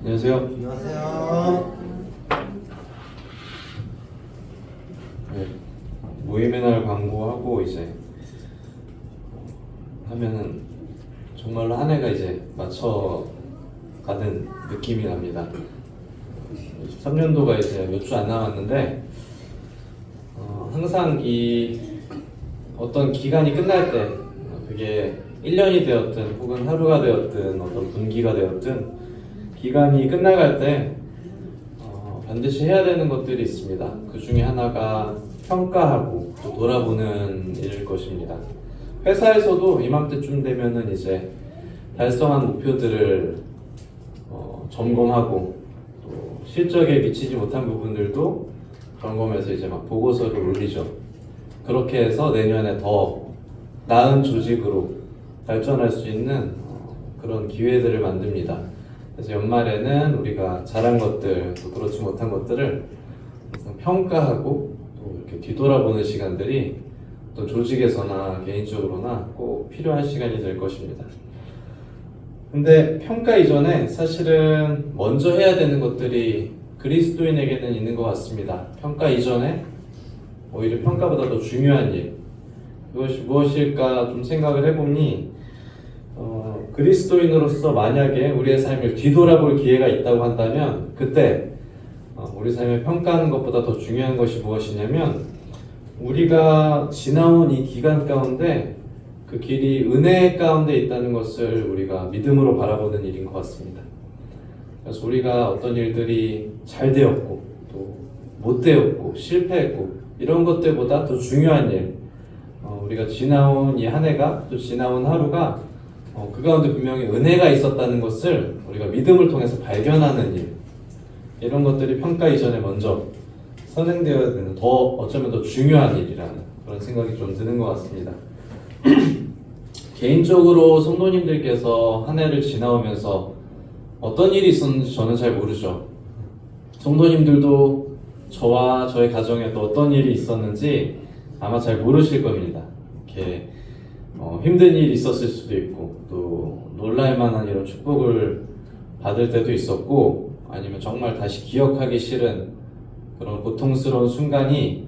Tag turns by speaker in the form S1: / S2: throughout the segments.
S1: 안녕하세요.
S2: 안녕하세요.
S1: 네, 모임의 날 광고하고 이제 하면은 정말로 한 해가 이제 맞춰가는 느낌이 납니다. 23년도가 이제 몇 주 안 남았는데 항상 이 어떤 기간이 끝날 때 그게 1년이 되었든 혹은 하루가 되었든 어떤 분기가 되었든 기간이 끝나갈 때 반드시 해야 되는 것들이 있습니다. 그 중에 하나가 평가하고 또 돌아보는 일일 것입니다. 회사에서도 이맘때쯤 되면은 이제 달성한 목표들을 점검하고 또 실적에 미치지 못한 부분들도 점검해서 이제 막 보고서를 올리죠. 그렇게 해서 내년에 더 나은 조직으로 발전할 수 있는 그런 기회들을 만듭니다. 그래서 연말에는 우리가 잘한 것들, 또 그렇지 못한 것들을 항상 평가하고 또 이렇게 뒤돌아보는 시간들이 또 조직에서나 개인적으로나 꼭 필요한 시간이 될 것입니다. 근데 평가 이전에 사실은 먼저 해야 되는 것들이 그리스도인에게는 있는 것 같습니다. 평가 이전에 오히려 평가보다 더 중요한 일, 그것이 무엇일까 좀 생각을 해보니 그리스도인으로서 만약에 우리의 삶을 뒤돌아볼 기회가 있다고 한다면 그때 우리 삶을 평가하는 것보다 더 중요한 것이 무엇이냐면 우리가 지나온 이 기간 가운데 그 길이 은혜 가운데 있다는 것을 우리가 믿음으로 바라보는 일인 것 같습니다. 그래서 우리가 어떤 일들이 잘 되었고 또 못 되었고 실패했고 이런 것들보다 더 중요한 일, 우리가 지나온 이 한 해가 또 지나온 하루가 그 가운데 분명히 은혜가 있었다는 것을 우리가 믿음을 통해서 발견하는 일, 이런 것들이 평가 이전에 먼저 선행되어야 되는 더 어쩌면 더 중요한 일이라는 그런 생각이 좀 드는 것 같습니다. 개인적으로 성도님들께서 한 해를 지나오면서 어떤 일이 있었는지 저는 잘 모르죠. 성도님들도 저와 저의 가정에 또 어떤 일이 있었는지 아마 잘 모르실 겁니다. 이렇게 힘든 일이 있었을 수도 있고 또 놀랄 만한 이런 축복을 받을 때도 있었고 아니면 정말 다시 기억하기 싫은 그런 고통스러운 순간이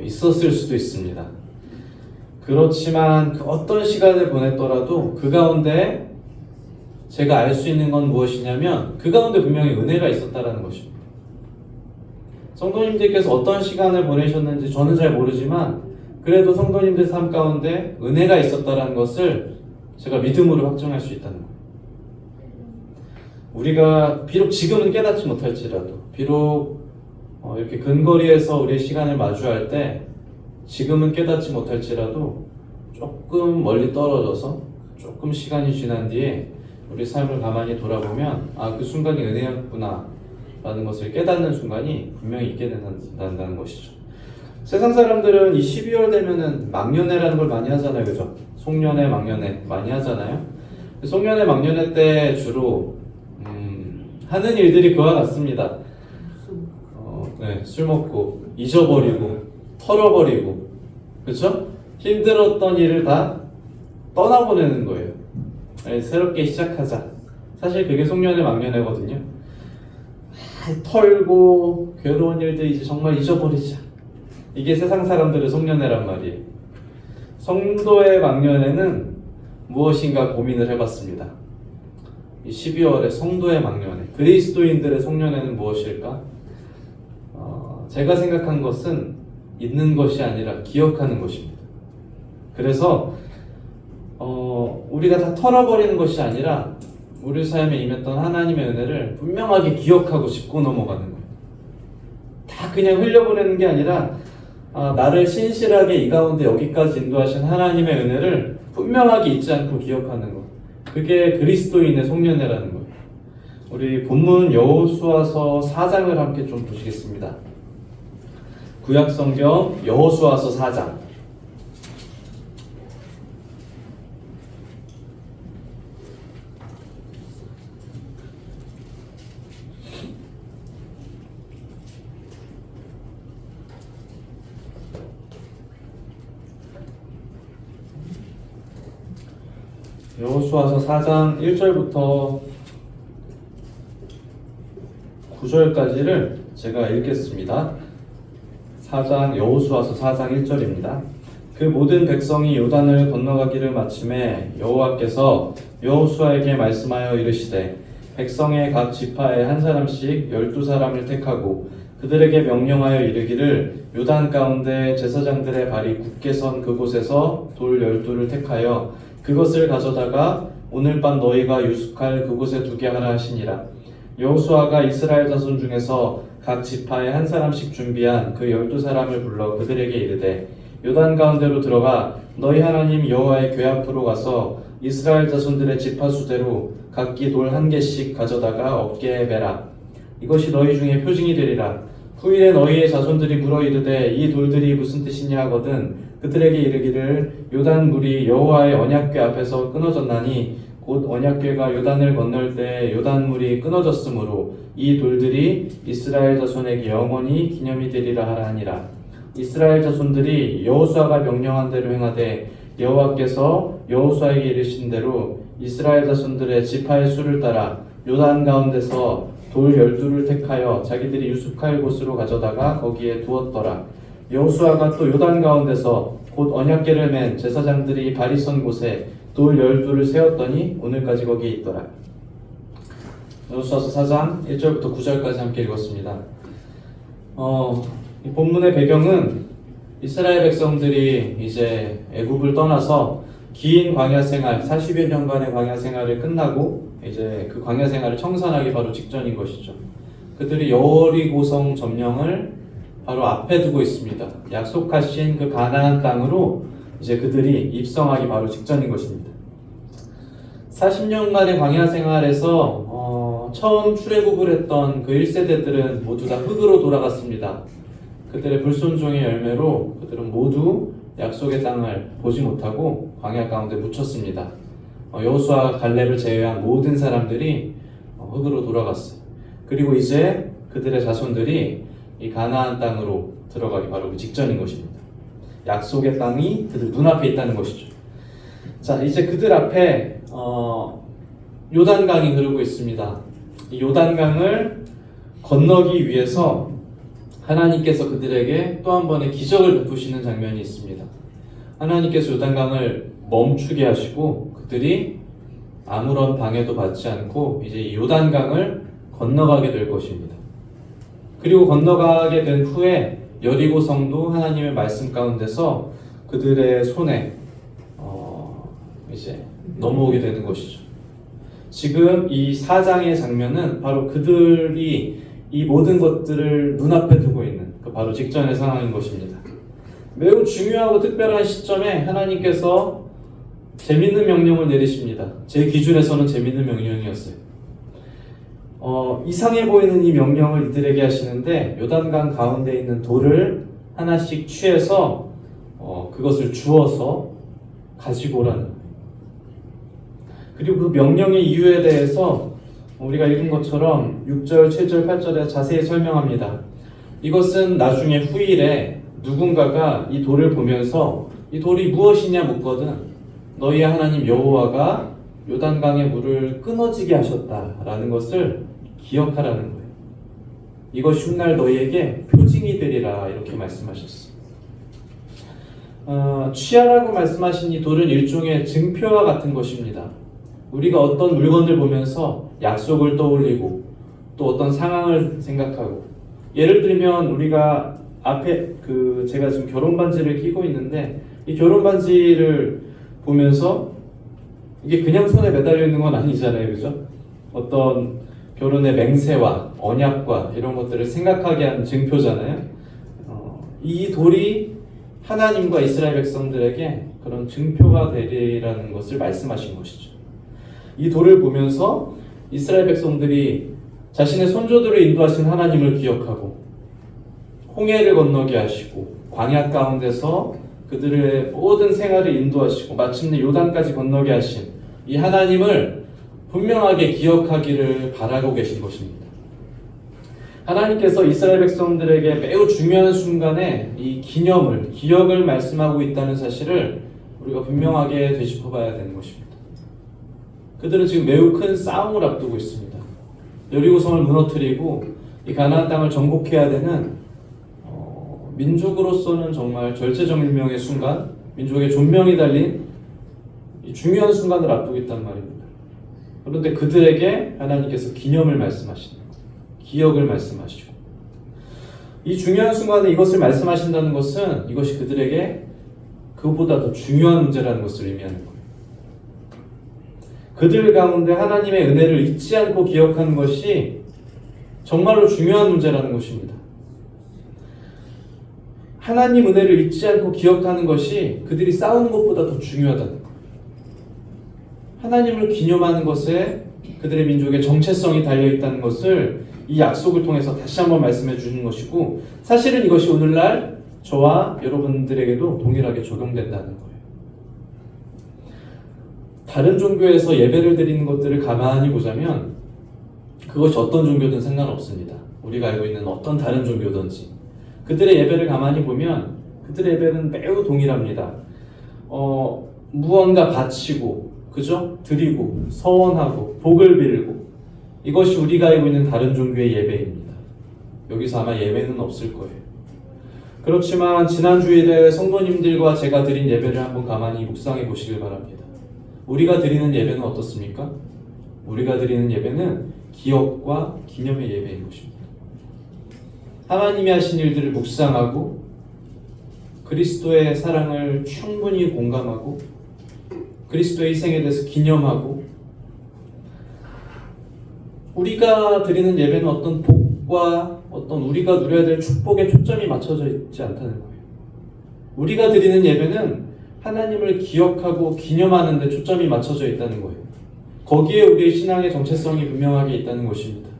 S1: 있었을 수도 있습니다. 그렇지만 그 어떤 시간을 보냈더라도 그 가운데 제가 알 수 있는 건 무엇이냐면 그 가운데 분명히 은혜가 있었다는 것입니다. 성도님들께서 어떤 시간을 보내셨는지 저는 잘 모르지만 그래도 성도님들 삶 가운데 은혜가 있었다는 것을 제가 믿음으로 확정할 수 있다는 거예요. 우리가 비록 지금은 깨닫지 못할지라도 비록 이렇게 근거리에서 우리의 시간을 마주할 때 지금은 깨닫지 못할지라도 조금 멀리 떨어져서 조금 시간이 지난 뒤에 우리 삶을 가만히 돌아보면 그 순간이 은혜였구나 라는 것을 깨닫는 순간이 분명히 있게 된다는 것이죠. 세상 사람들은 이 12월 되면은 막년회라는 걸 많이 하잖아요. 그죠? 송년회, 막년회 많이 하잖아요. 송년회, 막년회 때 주로 하는 일들이 그와 같습니다. 술 먹고 잊어버리고 털어버리고 그렇죠? 힘들었던 일을 다 떠나보내는 거예요. 새롭게 시작하자. 사실 그게 송년회, 막년회거든요. 털고 괴로운 일들 이제 정말 잊어버리자. 이게 세상 사람들의 송년회란 말이에요. 성도의 막년회는 무엇인가 고민을 해봤습니다. 이 12월의 성도의 막년회, 그리스도인들의 송년회는 무엇일까? 제가 생각한 것은 있는 것이 아니라 기억하는 것입니다. 그래서 우리가 다 털어버리는 것이 아니라 우리 삶에 임했던 하나님의 은혜를 분명하게 기억하고 짚고 넘어가는 거예요. 다 그냥 흘려보내는 게 아니라 나를 신실하게 이 가운데 여기까지 인도하신 하나님의 은혜를 분명하게 잊지 않고 기억하는 것. 그게 그리스도인의 송년회라는 거예요. 우리 본문 여호수아서 4장을 함께 좀 보시겠습니다. 구약성경 여호수아서 4장. 여호수아서 4장 1절부터 9절까지를 제가 읽겠습니다. 4장 여호수아서 4장 1절입니다. 그 모든 백성이 요단을 건너가기를 마침에 여호와께서 여호수아에게 말씀하여 이르시되 백성의 각 지파에 한 사람씩 12사람을 택하고 그들에게 명령하여 이르기를 요단 가운데 제사장들의 발이 굳게 선 그곳에서 돌 12를 택하여 그것을 가져다가 오늘 밤 너희가 유숙할 그곳에 두게 하라 하시니라. 여호수아가 이스라엘 자손 중에서 각 지파에 한 사람씩 준비한 그 12사람을 불러 그들에게 이르되 요단 가운데로 들어가 너희 하나님 여호와의 궤 앞으로 가서 이스라엘 자손들의 지파 수대로 각기 돌 1개씩 가져다가 어깨에 매라. 이것이 너희 중에 표징이 되리라. 후일에 너희의 자손들이 물어 이르되 이 돌들이 무슨 뜻이냐 하거든 그들에게 이르기를 요단 물이 여호와의 언약궤 앞에서 끊어졌나니 곧 언약궤가 요단을 건널 때 요단 물이 끊어졌으므로 이 돌들이 이스라엘 자손에게 영원히 기념이 되리라 하라 하니라. 이스라엘 자손들이 여호수아가 명령한 대로 행하되 여호와께서 여호수아에게 이르신 대로 이스라엘 자손들의 지파의 수를 따라 요단 가운데서 돌 12를 택하여 자기들이 유숙할 곳으로 가져다가 거기에 두었더라. 여호수아가 또 요단 가운데서 곧 언약궤를 맨 제사장들이 발이 선 곳에 돌 12를 세웠더니 오늘까지 거기에 있더라. 여호수아서 4장 1절부터 9절까지 함께 읽었습니다. 이 본문의 배경은 이스라엘 백성들이 이제 애굽을 떠나서 긴 광야 생활, 40여 년간의 광야 생활을 끝나고 이제 그 광야 생활을 청산하기 바로 직전인 것이죠. 그들이 여리고성 점령을 바로 앞에 두고 있습니다. 약속하신 그 가나안 땅으로 이제 그들이 입성하기 바로 직전인 것입니다. 40년간의 광야 생활에서 처음 출애굽을 했던 그 1세대들은 모두 다 흙으로 돌아갔습니다. 그들의 불순종의 열매로 그들은 모두 약속의 땅을 보지 못하고 광야 가운데 묻혔습니다. 여호수아 갈렙을 제외한 모든 사람들이 흙으로 돌아갔어요. 그리고 이제 그들의 자손들이 이 가나안 땅으로 들어가기 바로 그 직전인 것입니다. 약속의 땅이 그들 눈앞에 있다는 것이죠. 자, 이제 그들 앞에 요단강이 흐르고 있습니다. 이 요단강을 건너기 위해서 하나님께서 그들에게 또 한 번의 기적을 베푸시는 장면이 있습니다. 하나님께서 요단강을 멈추게 하시고 그들이 아무런 방해도 받지 않고 이제 이 요단강을 건너가게 될 것입니다. 그리고 건너가게 된 후에 여리고 성도 하나님의 말씀 가운데서 그들의 손에 이제 넘어오게 되는 것이죠. 지금 이 4장의 장면은 바로 그들이 이 모든 것들을 눈앞에 두고 있는 그 바로 직전의 상황인 것입니다. 매우 중요하고 특별한 시점에 하나님께서 재밌는 명령을 내리십니다. 제 기준에서는 재밌는 명령이었어요. 이상해 보이는 이 명령을 이들에게 하시는데 요단강 가운데 있는 돌을 하나씩 취해서 그것을 주워서 가지고 오라는 거예요. 그리고 그 명령의 이유에 대해서 우리가 읽은 것처럼 6절, 7절, 8절에 자세히 설명합니다. 이것은 나중에 후일에 누군가가 이 돌을 보면서 이 돌이 무엇이냐 묻거든 너희의 하나님 여호와가 요단강의 물을 끊어지게 하셨다라는 것을 기억하라는 거예요. 이것이 훗날 너희에게 표징이 되리라 이렇게 말씀하셨어요. 취하라고 말씀하신 이 돌은 일종의 증표와 같은 것입니다. 우리가 어떤 물건을 보면서 약속을 떠올리고 또 어떤 상황을 생각하고 예를 들면 우리가 앞에 제가 지금 결혼 반지를 끼고 있는데 이 결혼 반지를 보면서 이게 그냥 손에 매달려 있는 건 아니잖아요, 그죠? 어떤 결혼의 맹세와 언약과 이런 것들을 생각하게 하는 증표잖아요. 이 돌이 하나님과 이스라엘 백성들에게 그런 증표가 되리라는 것을 말씀하신 것이죠. 이 돌을 보면서 이스라엘 백성들이 자신의 손조들을 인도하신 하나님을 기억하고 홍해를 건너게 하시고 광야 가운데서 그들의 모든 생활을 인도하시고 마침내 요단까지 건너게 하신 이 하나님을 분명하게 기억하기를 바라고 계신 것입니다. 하나님께서 이스라엘 백성들에게 매우 중요한 순간에 이 기억을 말씀하고 있다는 사실을 우리가 분명하게 되짚어봐야 되는 것입니다. 그들은 지금 매우 큰 싸움을 앞두고 있습니다. 여리고성을 무너뜨리고 이 가나안 땅을 정복해야 되는 민족으로서는 정말 절체절명의 순간, 민족의 존명이 달린 이 중요한 순간을 앞두고 있단 말입니다. 그런데 그들에게 하나님께서 기념을 말씀하시는 거예요. 기억을 말씀하시고, 이 중요한 순간에 이것을 말씀하신다는 것은 이것이 그들에게 그보다 더 중요한 문제라는 것을 의미하는 거예요. 그들 가운데 하나님의 은혜를 잊지 않고 기억하는 것이 정말로 중요한 문제라는 것입니다. 하나님 은혜를 잊지 않고 기억하는 것이 그들이 싸우는 것보다 더 중요하다는 거예요. 하나님을 기념하는 것에 그들의 민족의 정체성이 달려있다는 것을 이 약속을 통해서 다시 한번 말씀해 주는 것이고, 사실은 이것이 오늘날 저와 여러분들에게도 동일하게 적용된다는 거예요. 다른 종교에서 예배를 드리는 것들을 가만히 보자면 그것이 어떤 종교든 상관없습니다. 우리가 알고 있는 어떤 다른 종교든지 그들의 예배를 가만히 보면 그들의 예배는 매우 동일합니다. 무언가 바치고, 그죠? 드리고, 서원하고, 복을 빌고, 이것이 우리가 알고 있는 다른 종교의 예배입니다. 여기서 아마 예배는 없을 거예요. 그렇지만 지난 주일에 성도님들과 제가 드린 예배를 한번 가만히 묵상해 보시길 바랍니다. 우리가 드리는 예배는 어떻습니까? 우리가 드리는 예배는 기억과 기념의 예배인 것입니다. 하나님이 하신 일들을 묵상하고 그리스도의 사랑을 충분히 공감하고 그리스도의 희생에 대해서 기념하고, 우리가 드리는 예배는 어떤 복과 어떤 우리가 누려야 될 축복에 초점이 맞춰져 있지 않다는 거예요. 우리가 드리는 예배는 하나님을 기억하고 기념하는 데 초점이 맞춰져 있다는 거예요. 거기에 우리의 신앙의 정체성이 분명하게 있다는 것입니다.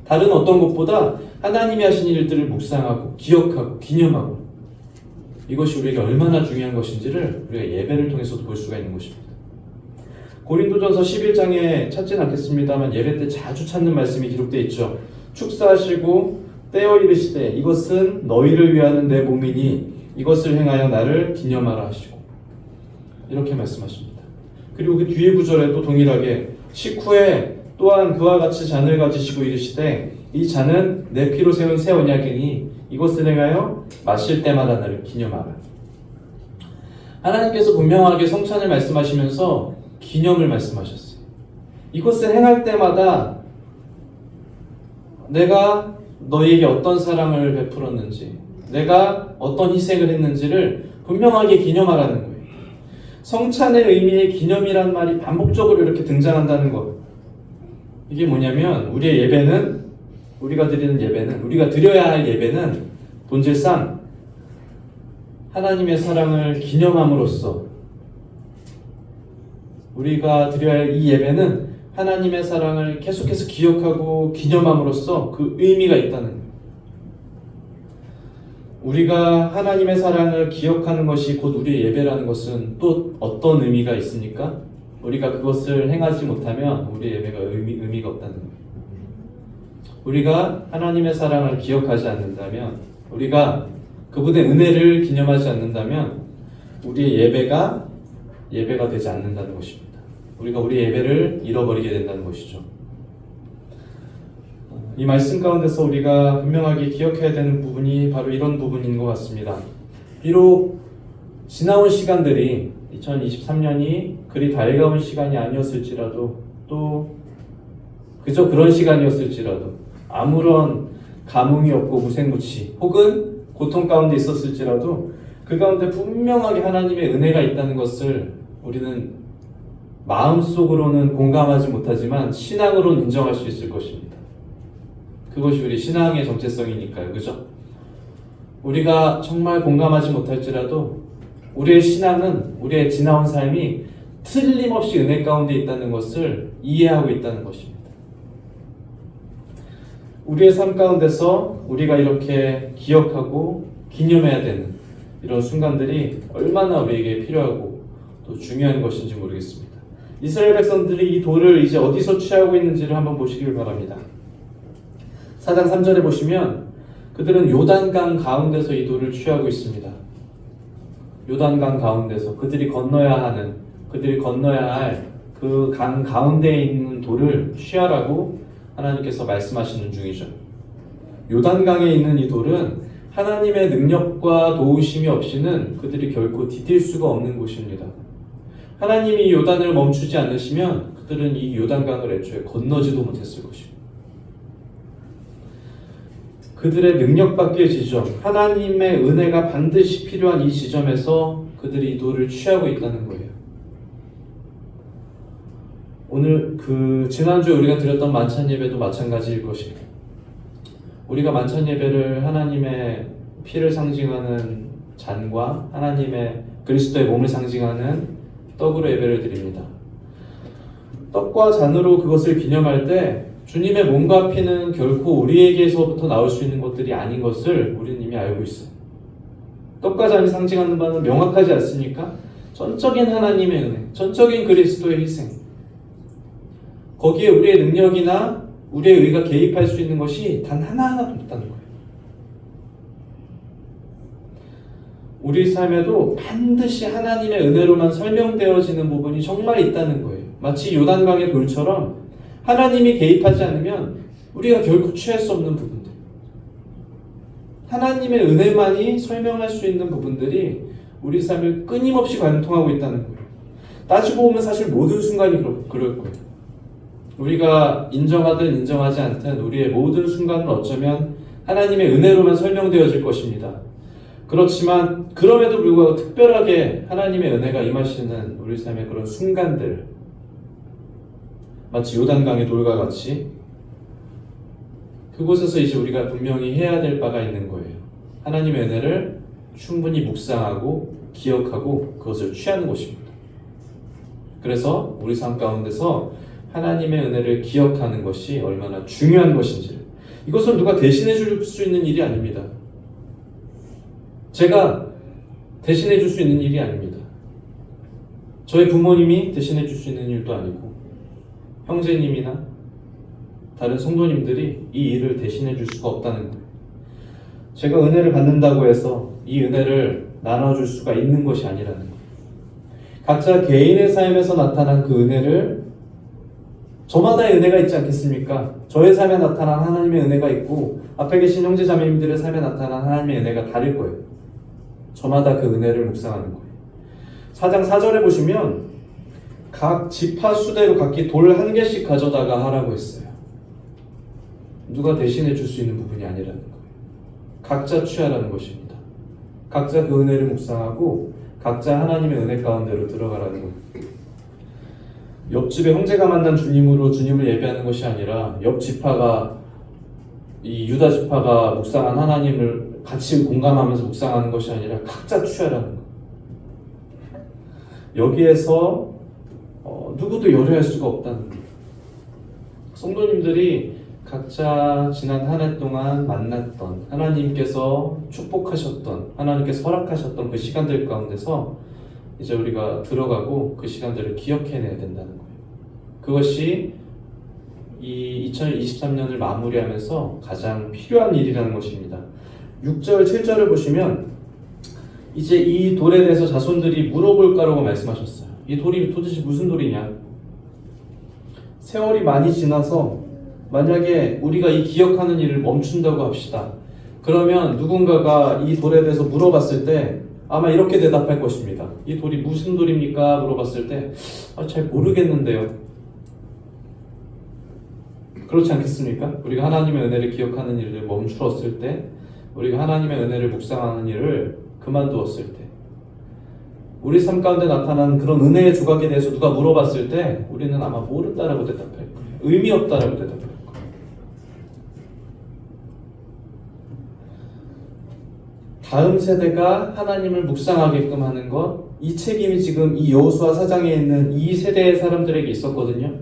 S1: 다른 어떤 것보다 하나님이 하신 일들을 묵상하고 기억하고 기념하고, 이것이 우리에게 얼마나 중요한 것인지를 우리가 예배를 통해서도 볼 수가 있는 것입니다. 고린도전서 11장에 찾진 않겠습니다만 예배 때 자주 찾는 말씀이 기록되어 있죠. 축사하시고 떼어 이르시되 이것은 너희를 위하는 내 몸이니 이것을 행하여 나를 기념하라 하시고, 이렇게 말씀하십니다. 그리고 그 뒤에 구절에도 동일하게 식후에 또한 그와 같이 잔을 가지시고 이르시되 이 잔은 내 피로 세운 새 언약이니 이것을 행하여 마실 때마다 나를 기념하라. 하나님께서 분명하게 성찬을 말씀하시면서 기념을 말씀하셨어요. 이것을 행할 때마다 내가 너희에게 어떤 사랑을 베풀었는지, 내가 어떤 희생을 했는지를 분명하게 기념하라는 거예요. 성찬의 의미의 기념이란 말이 반복적으로 이렇게 등장한다는 것, 이게 뭐냐면 우리의 예배는, 우리가 드리는 예배는, 우리가 드려야 할 예배는 본질상 하나님의 사랑을 기념함으로써, 우리가 드려야 할 이 예배는 하나님의 사랑을 계속해서 기억하고 기념함으로써 그 의미가 있다는 거예요. 우리가 하나님의 사랑을 기억하는 것이 곧 우리의 예배라는 것은 또 어떤 의미가 있습니까? 우리가 그것을 행하지 못하면 우리의 예배가 의미가 없다는 거예요. 우리가 하나님의 사랑을 기억하지 않는다면, 우리가 그분의 은혜를 기념하지 않는다면 우리의 예배가 되지 않는다는 것입니다. 우리가 우리의 예배를 잃어버리게 된다는 것이죠. 이 말씀 가운데서 우리가 분명하게 기억해야 되는 부분이 바로 이런 부분인 것 같습니다. 비록 지나온 시간들이 2023년이 그리 달가운 시간이 아니었을지라도, 또 그저 그런 시간이었을지라도, 아무런 감흥이 없고 무색무취 혹은 고통 가운데 있었을지라도 그 가운데 분명하게 하나님의 은혜가 있다는 것을 우리는 마음속으로는 공감하지 못하지만 신앙으로는 인정할 수 있을 것입니다. 그것이 우리 신앙의 정체성이니까요. 그죠? 우리가 정말 공감하지 못할지라도 우리의 신앙은, 우리의 지나온 삶이 틀림없이 은혜 가운데 있다는 것을 이해하고 있다는 것입니다. 우리의 삶 가운데서 우리가 이렇게 기억하고 기념해야 되는 이런 순간들이 얼마나 우리에게 필요하고 또 중요한 것인지 모르겠습니다. 이스라엘 백성들이 이 돌을 이제 어디서 취하고 있는지를 한번 보시길 바랍니다. 4장 3절에 보시면 그들은 요단강 가운데서 이 돌을 취하고 있습니다. 요단강 가운데서 그들이 건너야 할 그 강 가운데에 있는 돌을 취하라고 하나님께서 말씀하시는 중이죠. 요단강에 있는 이 돌은 하나님의 능력과 도우심이 없이는 그들이 결코 디딜 수가 없는 곳입니다. 하나님이 요단을 멈추지 않으시면 그들은 이 요단강을 애초에 건너지도 못했을 것입니다. 그들의 능력밖의 지점, 하나님의 은혜가 반드시 필요한 이 지점에서 그들이 이 돌을 취하고 있다는 거예요. 오늘 지난주에 우리가 드렸던 만찬 예배도 마찬가지일 것입니다. 우리가 만찬 예배를 하나님의 피를 상징하는 잔과 하나님의 그리스도의 몸을 상징하는 떡으로 예배를 드립니다. 떡과 잔으로 그것을 기념할 때 주님의 몸과 피는 결코 우리에게서부터 나올 수 있는 것들이 아닌 것을 우리는 이미 알고 있어요. 떡과 잔이 상징하는 바는 명확하지 않습니까? 전적인 하나님의 은혜, 전적인 그리스도의 희생. 거기에 우리의 능력이나 우리의 의가 개입할 수 있는 것이 단 하나하나도 없다는 거예요. 우리 삶에도 반드시 하나님의 은혜로만 설명되어지는 부분이 정말 있다는 거예요. 마치 요단강의 돌처럼 하나님이 개입하지 않으면 우리가 결코 취할 수 없는 부분들, 하나님의 은혜만이 설명할 수 있는 부분들이 우리 삶을 끊임없이 관통하고 있다는 거예요. 따지고 보면 사실 모든 순간이 그럴 거예요. 우리가 인정하든 인정하지 않든 우리의 모든 순간은 어쩌면 하나님의 은혜로만 설명되어질 것입니다. 그렇지만 그럼에도 불구하고 특별하게 하나님의 은혜가 임하시는 우리 삶의 그런 순간들, 마치 요단강의 돌과 같이 그곳에서 이제 우리가 분명히 해야 될 바가 있는 거예요. 하나님의 은혜를 충분히 묵상하고 기억하고 그것을 취하는 것입니다. 그래서 우리 삶 가운데서 하나님의 은혜를 기억하는 것이 얼마나 중요한 것인지, 이것을 누가 대신해 줄 수 있는 일이 아닙니다. 제가 대신해 줄 수 있는 일이 아닙니다. 저희 부모님이 대신해 줄 수 있는 일도 아니고 형제님이나 다른 성도님들이 이 일을 대신해 줄 수가 없다는 거예요. 제가 은혜를 받는다고 해서 이 은혜를 나눠줄 수가 있는 것이 아니라는 거예요. 각자 개인의 삶에서 나타난 그 은혜를, 저마다의 은혜가 있지 않겠습니까? 저의 삶에 나타난 하나님의 은혜가 있고 앞에 계신 형제 자매님들의 삶에 나타난 하나님의 은혜가 다를 거예요. 저마다 그 은혜를 묵상하는 거예요. 4장 4절에 보시면 각 지파 수대로 각기 돌 한 개씩 가져다가 하라고 했어요. 누가 대신해 줄 수 있는 부분이 아니라는 거예요. 각자 취하라는 것입니다. 각자 그 은혜를 묵상하고 각자 하나님의 은혜 가운데로 들어가라는 거예요. 옆집에 형제가 만난 주님으로 주님을 예배하는 것이 아니라 옆 지파가, 이 유다 지파가 묵상한 하나님을 같이 공감하면서 묵상하는 것이 아니라 각자 취하라는 거예요. 여기에서 누구도 열애할 수가 없다는 거예요. 성도님들이 각자 지난 한 해 동안 만났던, 하나님께서 축복하셨던, 하나님께서 허락하셨던 그 시간들 가운데서 이제 우리가 들어가고 그 시간들을 기억해내야 된다는 거예요. 그것이 이 2023년을 마무리하면서 가장 필요한 일이라는 것입니다. 6절, 7절을 보시면 이제 이 돌에 대해서 자손들이 물어볼 거라고 말씀하셨어요. 이 돌이 도대체 무슨 돌이냐? 세월이 많이 지나서 만약에 우리가 이 기억하는 일을 멈춘다고 합시다. 그러면 누군가가 이 돌에 대해서 물어봤을 때 아마 이렇게 대답할 것입니다. 이 돌이 무슨 돌입니까? 물어봤을 때 잘 모르겠는데요. 그렇지 않겠습니까? 우리가 하나님의 은혜를 기억하는 일을 멈추었을 때, 우리가 하나님의 은혜를 묵상하는 일을 그만두었을 때, 우리 삶 가운데 나타난 그런 은혜의 조각에 대해서 누가 물어봤을 때 우리는 아마 모른다라고 대답할 거예요. 의미 없다라고 대답할 거예요. 다음 세대가 하나님을 묵상하게끔 하는 것, 이 책임이 지금 이 여호수아 4장에 있는 이 세대의 사람들에게 있었거든요.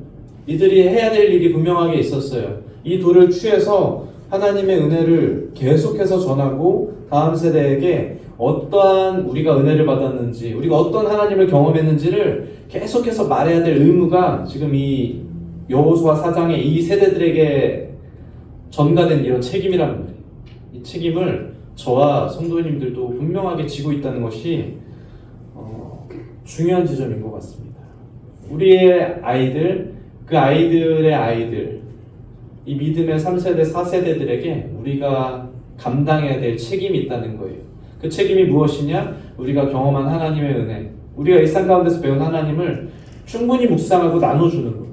S1: 이들이 해야 될 일이 분명하게 있었어요. 이 돌을 취해서 하나님의 은혜를 계속해서 전하고 다음 세대에게 어떠한 우리가 은혜를 받았는지, 우리가 어떤 하나님을 경험했는지를 계속해서 말해야 될 의무가 지금 이 여호수아 4장의 이 세대들에게 전가된 이런 책임이란 말이에요. 이 책임을 저와 성도님들도 분명하게 지고 있다는 것이 중요한 지점인 것 같습니다. 우리의 아이들, 그 아이들의 아이들, 이 믿음의 3세대, 4세대들에게 우리가 감당해야 될 책임이 있다는 거예요. 그 책임이 무엇이냐? 우리가 경험한 하나님의 은혜, 우리가 일상 가운데서 배운 하나님을 충분히 묵상하고 나눠주는 것.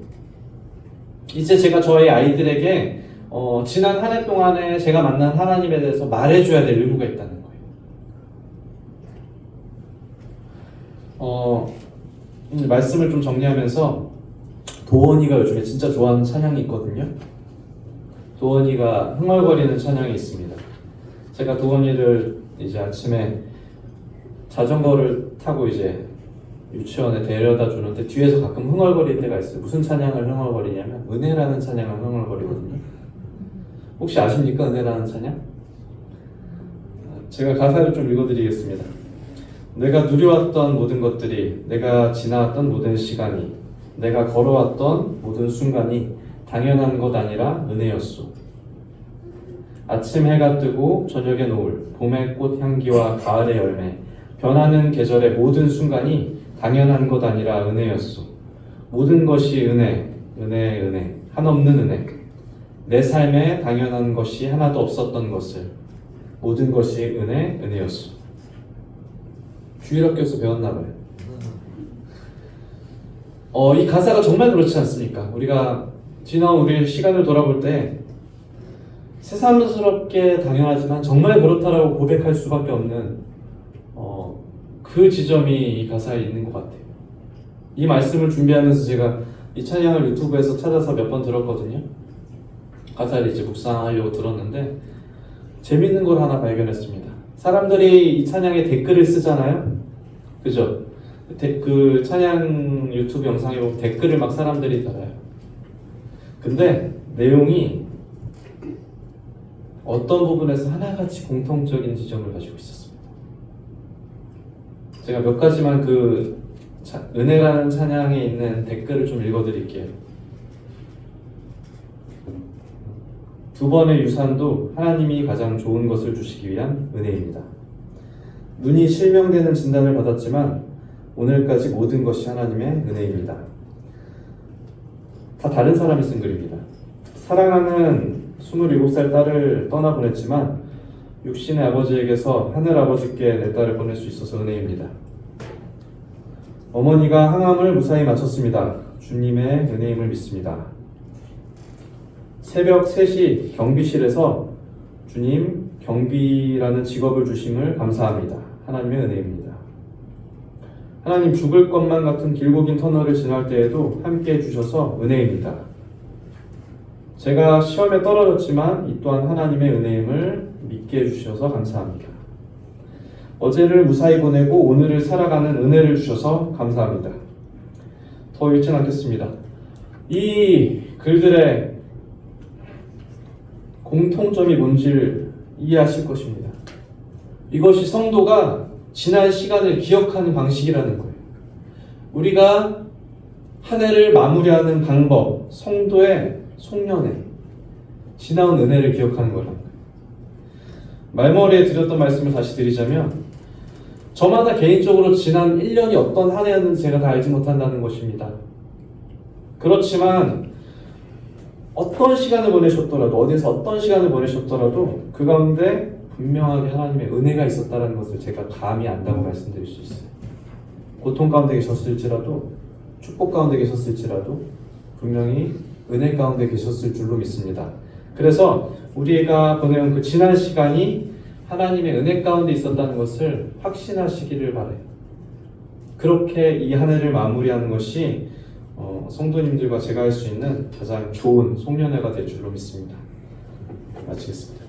S1: 이제 제가 저희 아이들에게 지난 한 해 동안에 제가 만난 하나님에 대해서 말해줘야 될 의무가 있다는 거예요. 말씀을 좀 정리하면서 도원이가 요즘에 진짜 좋아하는 찬양이 있거든요. 도원이가 흥얼거리는 찬양이 있습니다. 제가 도원이를 이제 아침에 자전거를 타고 이제 유치원에 데려다 주는데 뒤에서 가끔 흥얼거릴 때가 있어요. 무슨 찬양을 흥얼거리냐면 은혜라는 찬양을 흥얼거리거든요. 혹시 아십니까? 은혜라는 찬양? 제가 가사를 좀 읽어드리겠습니다. 내가 누려왔던 모든 것들이, 내가 지나왔던 모든 시간이, 내가 걸어왔던 모든 순간이 당연한 것 아니라 은혜였소. 아침 해가 뜨고 저녁의 노을, 봄의 꽃 향기와 가을의 열매, 변하는 계절의 모든 순간이 당연한 것 아니라 은혜였소. 모든 것이 은혜, 은혜, 은혜, 한없는 은혜. 내 삶에 당연한 것이 하나도 없었던 것을, 모든 것이 은혜, 은혜였소. 주일학교에서 배웠나봐요. 이 가사가 정말 그렇지 않습니까? 우리가 지나온 우리의 시간을 돌아볼 때 새삼스럽게 당연하지만 정말 그렇다라고 고백할 수밖에 없는 그 지점이 이 가사에 있는 것 같아요. 이 말씀을 준비하면서 제가 이 찬양을 유튜브에서 찾아서 몇 번 들었거든요. 가사를 이제 묵상하려고 들었는데 재밌는 걸 하나 발견했습니다. 사람들이 이 찬양에 댓글을 쓰잖아요. 그죠? 그 찬양 유튜브 영상에 보면 댓글을 막 사람들이 달아요. 근데 내용이 어떤 부분에서 하나같이 공통적인 지점을 가지고 있었습니다. 제가 몇 가지만 그 은혜라는 찬양에 있는 댓글을 좀 읽어드릴게요. 두 번의 유산도 하나님이 가장 좋은 것을 주시기 위한 은혜입니다. 눈이 실명되는 진단을 받았지만 오늘까지 모든 것이 하나님의 은혜입니다. 다 다른 사람이 쓴 글입니다. 사랑하는 27살 딸을 떠나보냈지만 육신의 아버지에게서 하늘 아버지께 내 딸을 보낼 수 있어서 은혜입니다. 어머니가 항암을 무사히 마쳤습니다. 주님의 은혜임을 믿습니다. 새벽 3시 경비실에서 주님 경비라는 직업을 주심을 감사합니다. 하나님의 은혜입니다. 하나님 죽을 것만 같은 길고 긴 터널을 지날 때에도 함께 해주셔서 은혜입니다. 제가 시험에 떨어졌지만 이 또한 하나님의 은혜임을 믿게 해주셔서 감사합니다. 어제를 무사히 보내고 오늘을 살아가는 은혜를 주셔서 감사합니다. 더 읽진 않겠습니다. 이 글들의 공통점이 뭔지를 이해하실 것입니다. 이것이 성도가 지난 시간을 기억하는 방식이라는 거예요. 우리가 한 해를 마무리하는 방법, 성도의 송년회, 지나온 은혜를 기억하는 거라는 거예요. 말머리에 드렸던 말씀을 다시 드리자면 저마다 개인적으로 지난 1년이 어떤 한 해였는지 제가 다 알지 못한다는 것입니다. 그렇지만 어떤 시간을 보내셨더라도, 어디서 어떤 시간을 보내셨더라도 그 가운데 분명하게 하나님의 은혜가 있었다는 것을 제가 감히 안다고 말씀드릴 수 있어요. 고통 가운데 계셨을지라도, 축복 가운데 계셨을지라도 분명히 은혜 가운데 계셨을 줄로 믿습니다. 그래서 우리가 보내온 그 지난 시간이 하나님의 은혜 가운데 있었다는 것을 확신하시기를 바라요. 그렇게 이 한 해를 마무리하는 것이 성도님들과 제가 할 수 있는 가장 좋은 송년회가 될 줄로 믿습니다. 마치겠습니다.